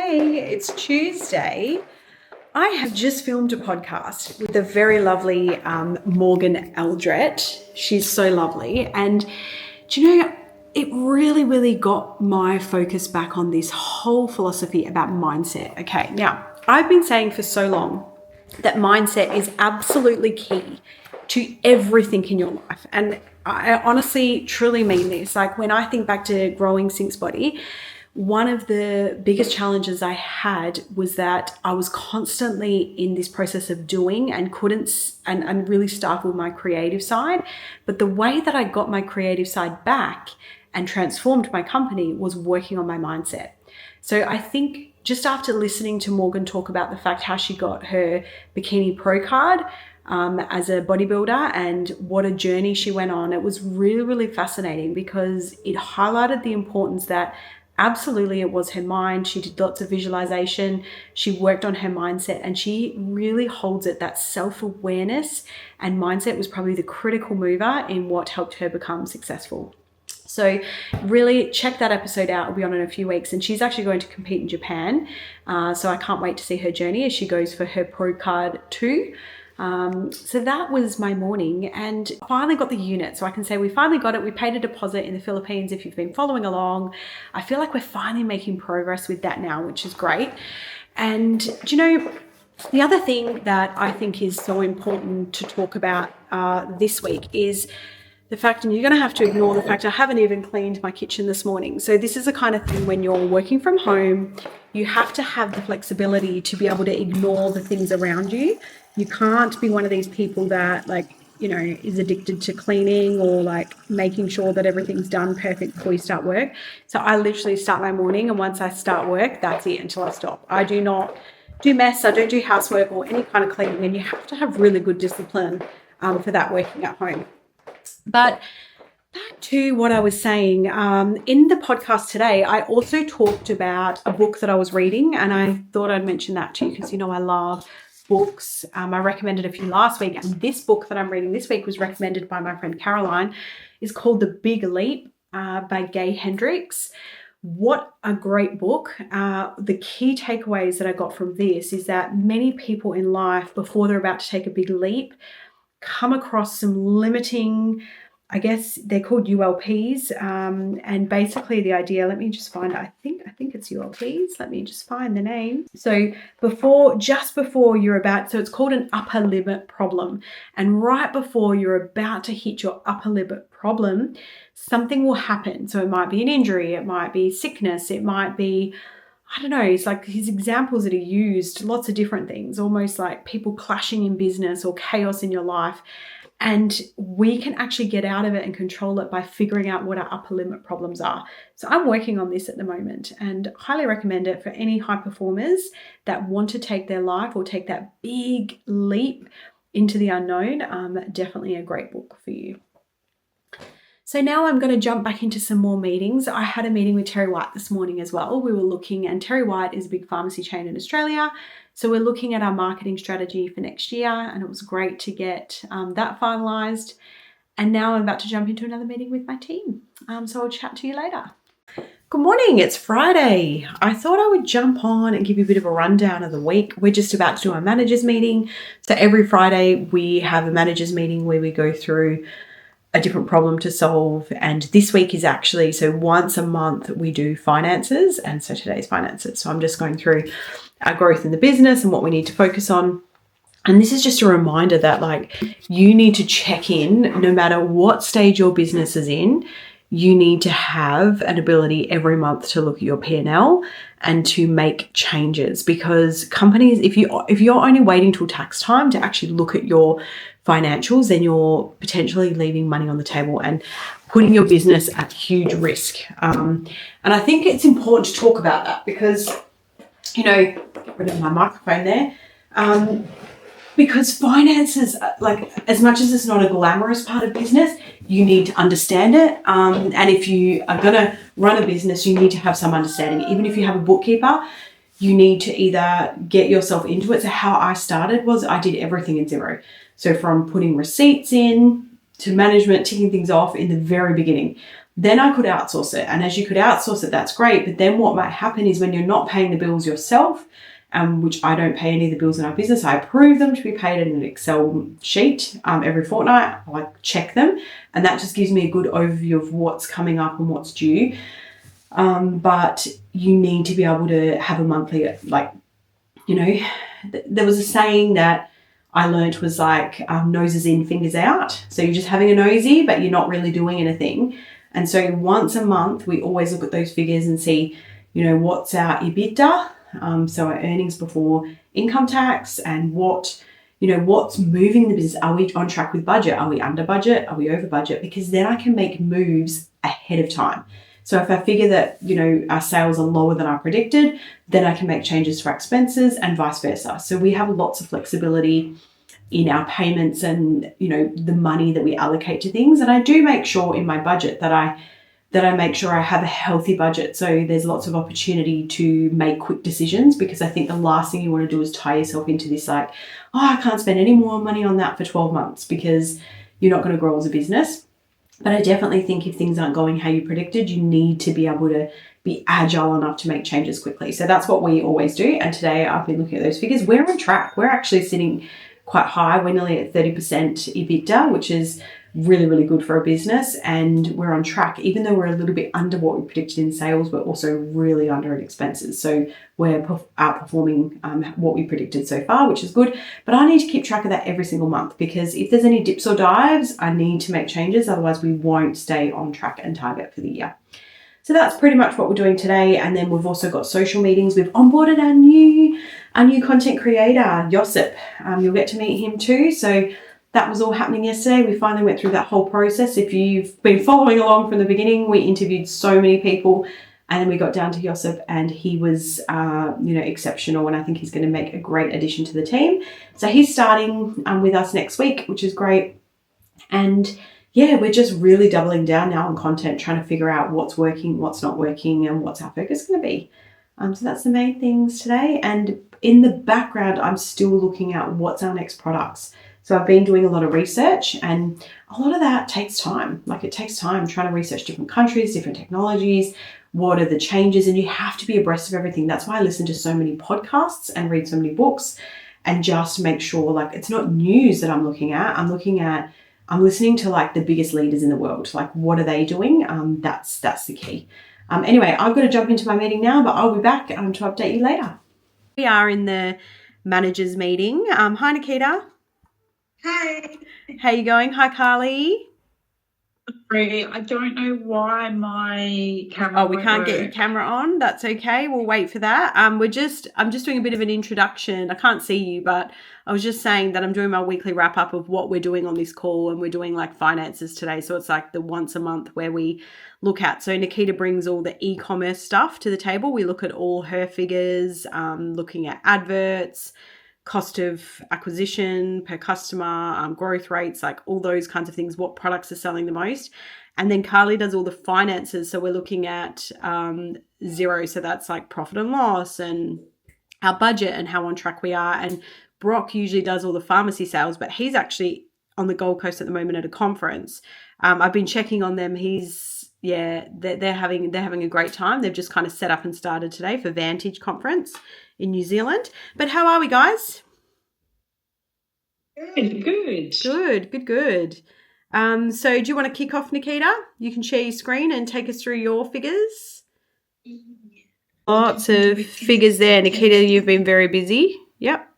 Hey, it's Tuesday. I have just filmed a podcast with the very lovely Morgan Eldrett. She's so lovely. And do you know, it really got my focus back on this whole philosophy about mindset. Okay, now, I've been saying for so long that mindset is absolutely key to everything in your life. And I honestly, truly mean this. Like when I think back to growing SynxBody, one of the biggest challenges I had was that I was constantly in this process of doing and and really stifled my creative side. But the way that I got my creative side back and transformed my company was working on my mindset. So I think just after listening to Morgan talk about the fact how she got her Bikini Pro card as a bodybuilder and what a journey she went on, it was really fascinating because it highlighted the importance that absolutely it was her mind. She did lots of visualization. She worked on her mindset and she really holds it. That self-awareness and mindset was probably the critical mover in what helped her become successful. So really check that episode out. It'll be on in a few weeks. And she's actually going to compete in Japan. So I can't wait to see her journey as she goes for her Pro Card 2. So that was my morning and finally got the unit. So I can say we finally got it. We paid a deposit in the Philippines. If you've been following along, I feel like we're finally making progress with that now, which is great. And do you know, the other thing that I think is so important to talk about this week is the fact, and you're going to have to ignore the fact I haven't even cleaned my kitchen this morning. So this is the kind of thing when you're working from home, you have to have the flexibility to be able to ignore the things around you. You can't be one of these people that is addicted to cleaning or like making sure that everything's done perfect before you start work. So I literally start my morning and once I start work, that's it until I stop. I do not do mess. I don't do housework or any kind of cleaning. And you have to have really good discipline for that working at home. But back to what I was saying, in the podcast today, I also talked about a book that I was reading and I thought I'd mention that to you because, I love books. I recommended a few last week and this book that I'm reading this week was recommended by my friend Caroline. It's called The Big Leap by Gay Hendricks. What a great book. The key takeaways that I got from this is that many people in life, before they're about to take a big leap, come across some limiting, I guess they're called ULPs. And basically the idea, let me just find it. I think it's ULPs. Let me just find the name. So just before you're about, so it's called an upper limit problem. And right before you're about to hit your upper limit problem, something will happen. So it might be an injury, it might be sickness, it might be, I don't know, it's like his examples that he used, lots of different things, almost like people clashing in business or chaos in your life. And we can actually get out of it and control it by figuring out what our upper limit problems are. So I'm working on this at the moment and highly recommend it for any high performers that want to take their life or take that big leap into the unknown. Definitely a great book for you. So now I'm going to jump back into some more meetings. I had a meeting with Terry White this morning as well. We were looking, and Terry White is a big pharmacy chain in Australia. So we're looking at our marketing strategy for next year and it was great to get that finalized. And now I'm about to jump into another meeting with my team. So I'll chat to you later. Good morning, it's Friday. I thought I would jump on and give you a bit of a rundown of the week. We're just about to do our managers meeting. So every Friday we have a managers meeting where we go through a different problem to solve. And this week is actually, so once a month we do finances. And so today's finances. So I'm just going through our growth in the business and what we need to focus on. And this is just a reminder that you need to check in no matter what stage your business is in. You need to have an ability every month to look at your P&L and to make changes, because companies, if you're only waiting till tax time to actually look at your financials, then you're potentially leaving money on the table and putting your business at huge risk. And I think it's important to talk about that because, get rid of my microphone there. Because finances, as much as it's not a glamorous part of business, you need to understand it. And if you are going to run a business, you need to have some understanding. Even if you have a bookkeeper, you need to either get yourself into it. So how I started was I did everything in Xero. So from putting receipts in to management, ticking things off in the very beginning. then I could outsource it. And as you could outsource it, that's great. But then what might happen is when you're not paying the bills yourself, which I don't pay any of the bills in our business, I approve them to be paid in an Excel sheet every fortnight. I check them, and that just gives me a good overview of what's coming up and what's due. But you need to be able to have a monthly, like, you know, there was a saying that I learned was like noses in, fingers out. So you're just having a nosy, but you're not really doing anything. And so once a month, we always look at those figures and see, you know, what's our EBITDA, so our earnings before income tax, and what, you know, what's moving the business. Are we on track with budget? Are we under budget? Are we over budget? Because then I can make moves ahead of time. So if I figure that, you know, our sales are lower than I predicted, then I can make changes to our expenses and vice versa. So we have lots of flexibility in our payments and, you know, the money that we allocate to things. And I do make sure in my budget that I make sure I have a healthy budget. So there's lots of opportunity to make quick decisions, because I think the last thing you want to do is tie yourself into this, like, oh, I can't spend any more money on that for 12 months, because you're not going to grow as a business. But I definitely think if things aren't going how you predicted, you need to be able to be agile enough to make changes quickly. So that's what we always do. And today I've been looking at those figures. We're on track. We're actually sitting quite high. We're nearly at 30% EBITDA, which is really, really good for a business. And we're on track. Even though we're a little bit under what we predicted in sales, we're also really under in expenses. So we're outperforming what we predicted so far, which is good. But I need to keep track of that every single month, because if there's any dips or dives, I need to make changes. Otherwise, we won't stay on track and target for the year. So that's pretty much what we're doing today. And then we've also got social meetings. We've onboarded our new content creator, Josip. You'll get to meet him too. So that was all happening yesterday. We finally went through that whole process. If you've been following along from the beginning, we interviewed so many people, and then we got down to Josip, and he was, exceptional. And I think he's going to make a great addition to the team. So he's starting with us next week, which is great. And yeah, we're just really doubling down now on content, trying to figure out what's working, what's not working, and what's our focus going to be. So that's the main things today. And in the background, I'm still looking at what's our next products. So I've been doing a lot of research, and a lot of that takes time. Like, it takes time trying to research different countries, different technologies, what are the changes, and you have to be abreast of everything. That's why I listen to so many podcasts and read so many books, and just make sure, like, it's not news that I'm looking at. I'm listening to like the biggest leaders in the world. Like, what are they doing? That's the key. Anyway, I've got to jump into my meeting now, but I'll be back to update you later. We are in the managers meeting. Hi, Nikita. Hi. How you going? Hi, Carly. Great. I don't know why my camera. Oh, we can't get your camera on. That's okay. We'll wait for that. I'm just doing a bit of an introduction. I can't see you, but I was just saying that I'm doing my weekly wrap up of what we're doing on this call, and we're doing like finances today. So it's like the once a month where we look at. So Nikita brings all the e-commerce stuff to the table. We look at all her figures, looking at adverts, cost of acquisition per customer, growth rates, like all those kinds of things, what products are selling the most. And then Carly does all the finances. So we're looking at Xero. So that's like profit and loss and our budget and how on track we are. And Brock usually does all the pharmacy sales, but he's actually on the Gold Coast at the moment at a conference. I've been checking on them. They're having a great time. They've just kind of set up and started today for Vantage conference in New Zealand. But how are we, guys? Good. So do you want to kick off, Nikita? You can share your screen and take us through your figures. Lots of figures there. Nikita, you've been very busy. Yep.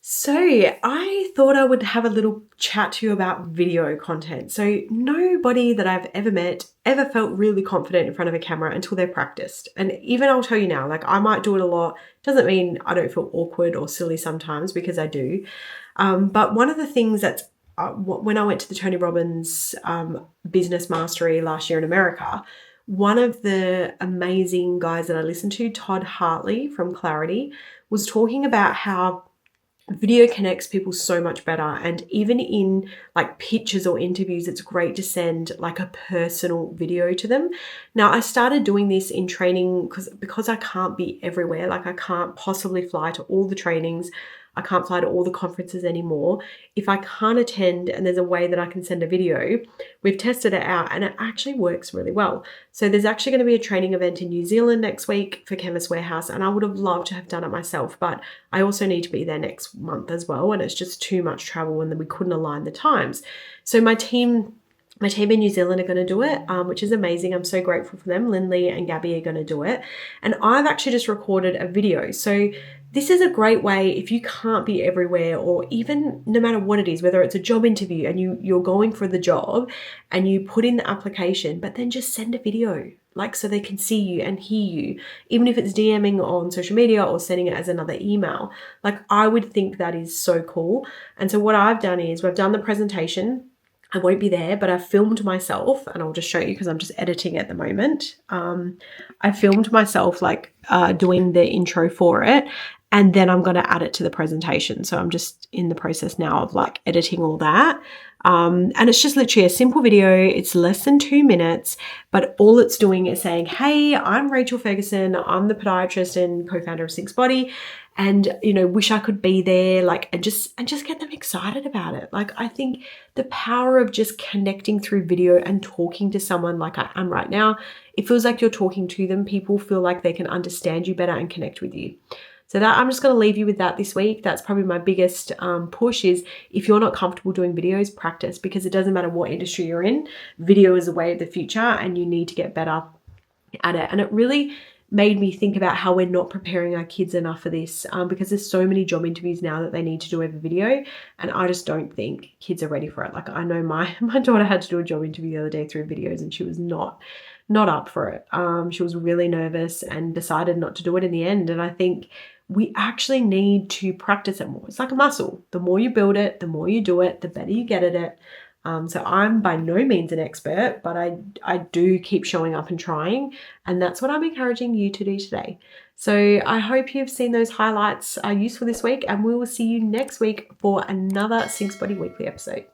So I thought I would have a little chat to you about video content. So nobody that I've ever met ever felt really confident in front of a camera until they're practiced. And even I'll tell you now, like, I might do it a lot. Doesn't mean I don't feel awkward or silly sometimes, because I do. But one of the things that's when I went to the Tony Robbins Business Mastery last year in America, one of the amazing guys that I listened to, Todd Hartley from Clarity, was talking about how video connects people so much better. And even in like pitches or interviews, it's great to send like a personal video to them. Now, I started doing this in training because I can't be everywhere. Like, I can't possibly fly to all the trainings. I can't fly to all the conferences anymore. If I can't attend and there's a way that I can send a video, we've tested it out and it actually works really well. So there's actually going to be a training event in New Zealand next week for Canvas Warehouse, and I would have loved to have done it myself, but I also need to be there next month as well, and it's just too much travel, and then we couldn't align the times. So my team in New Zealand are going to do it, which is amazing. I'm so grateful for them. Lindley and Gabby are going to do it. And I've actually just recorded a video. So this is a great way if you can't be everywhere, or even no matter what it is, whether it's a job interview and you're going for the job and you put in the application, but then just send a video, like so they can see you and hear you, even if it's DMing on social media or sending it as another email. Like I would think that is so cool. And so what I've done is we've done the presentation. I won't be there, but I've filmed myself, and I'll just show you because I'm just editing at the moment. I filmed myself doing the intro for it, and then I'm going to add it to the presentation. So I'm just in the process now of editing all that. And it's just literally a simple video. It's less than 2 minutes, but all it's doing is saying, hey, I'm Rachel Ferguson. I'm the podiatrist and co-founder of SynxBody. And, wish I could be there, and just get them excited about it. I think the power of just connecting through video and talking to someone like I am right now, it feels like you're talking to them. People feel like they can understand you better and connect with you. So that I'm just going to leave you with that this week. That's probably my biggest push is if you're not comfortable doing videos, practice, because it doesn't matter what industry you're in. Video is the way of the future and you need to get better at it. And it really made me think about how we're not preparing our kids enough for this because there's so many job interviews now that they need to do over video, and I just don't think kids are ready for it. I know my daughter had to do a job interview the other day through videos and she was not up for it. She was really nervous and decided not to do it in the end. And I think we actually need to practice it more. It's like a muscle. The more you build it, the more you do it, the better you get at it. So I'm by no means an expert, but I do keep showing up and trying. And that's what I'm encouraging you to do today. So I hope you've seen those highlights are useful this week, and we will see you next week for another SynxBody Weekly episode.